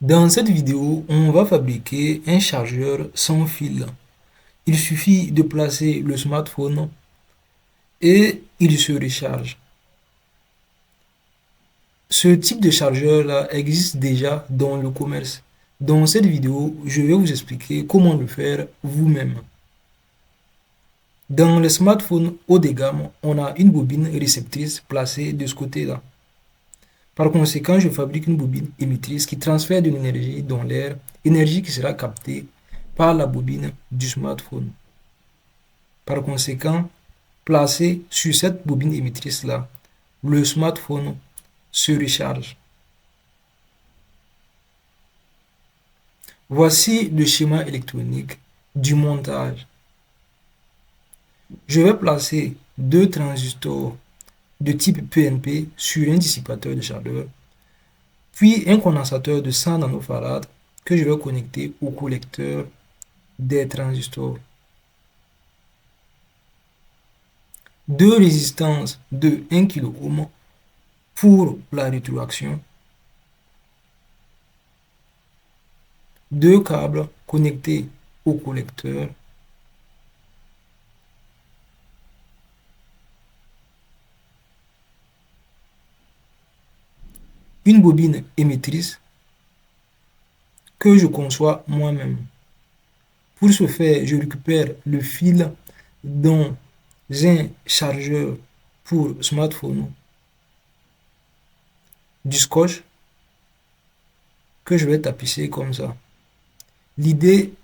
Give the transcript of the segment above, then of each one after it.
Dans cette vidéo, on va fabriquer un chargeur sans fil. Il suffit de placer le smartphone et il se recharge. Ce type de chargeur-là existe déjà dans le commerce. Dans cette vidéo, je vais vous expliquer comment le faire vous-même. Dans les smartphones haut de gamme, on a une bobine réceptrice placée de ce côté-là. Par conséquent, je fabrique une bobine émettrice qui transfère de l'énergie dans l'air, énergie qui sera captée par la bobine du smartphone. Par conséquent, placé sur cette bobine émettrice-là, le smartphone se recharge. Voici le schéma électronique du montage. Je vais placer deux transistors de type PNP sur un dissipateur de chaleur, puis un condensateur de 100 nanofarads que je vais connecter au collecteur des transistors. Deux résistances de 1 kΩ pour la rétroaction. Deux câbles connectés au collecteur. Une bobine émettrice que je conçois moi-même. Pour ce faire, je récupère le fil dans un chargeur pour smartphone, du scotch que je vais tapisser comme ça. L'idée,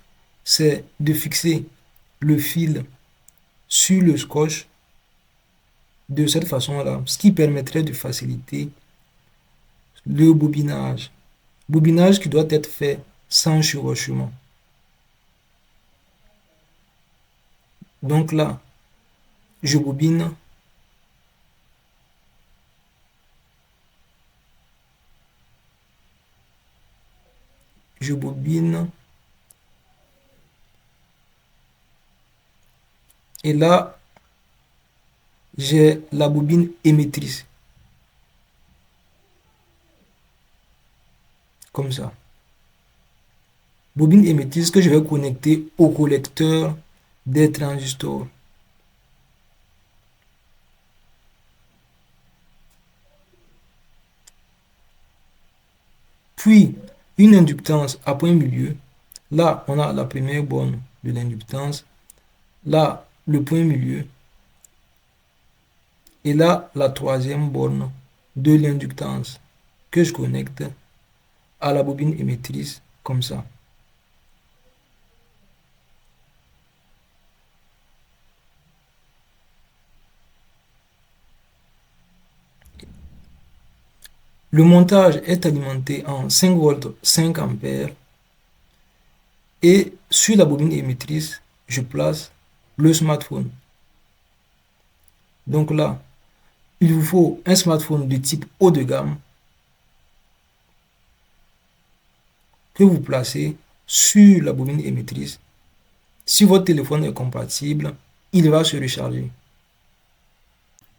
c'est de fixer le fil sur le scotch de cette façon-là, ce qui permettrait de faciliter le bobinage. Bobinage qui doit être fait sans chevauchement. Donc là, je bobine. Je bobine. Et là, j'ai la bobine émettrice. Comme ça. Bobine émettrice que je vais connecter au collecteur des transistors. Puis, une inductance à point milieu. Là, on a la première borne de l'inductance. Là, le point milieu. Et là, la troisième borne de l'inductance que je connecte à la bobine émettrice comme ça. Le montage est alimenté en 5 volts 5 ampères et sur la bobine émettrice, je place le smartphone. Donc là, il vous faut un smartphone de type haut de gamme que vous placez sur la bobine émettrice. Si votre téléphone est compatible, il va se recharger.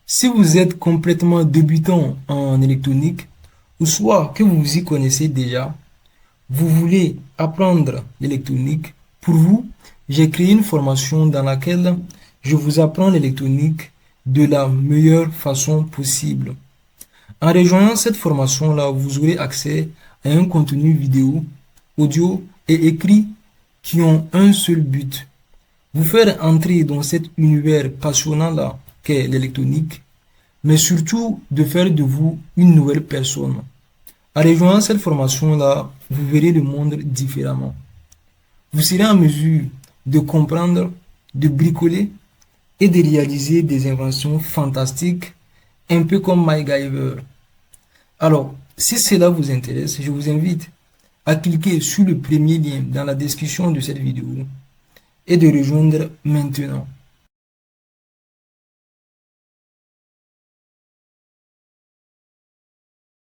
Si vous êtes complètement débutant en électronique, ou soit que vous y connaissez déjà, vous voulez apprendre l'électronique, pour vous, j'ai créé une formation dans laquelle je vous apprends l'électronique de la meilleure façon possible. En rejoignant cette formation-là, vous aurez accès à un contenu vidéo, audio et écrit qui ont un seul but: vous faire entrer dans cet univers passionnant-là qu'est l'électronique, mais surtout de faire de vous une nouvelle personne. En rejoignant cette formation-là, vous verrez le monde différemment. Vous serez en mesure de comprendre, de bricoler et de réaliser des inventions fantastiques, un peu comme MacGyver. Alors, si cela vous intéresse, je vous invite à cliquer sur le premier lien dans la description de cette vidéo et de rejoindre maintenant.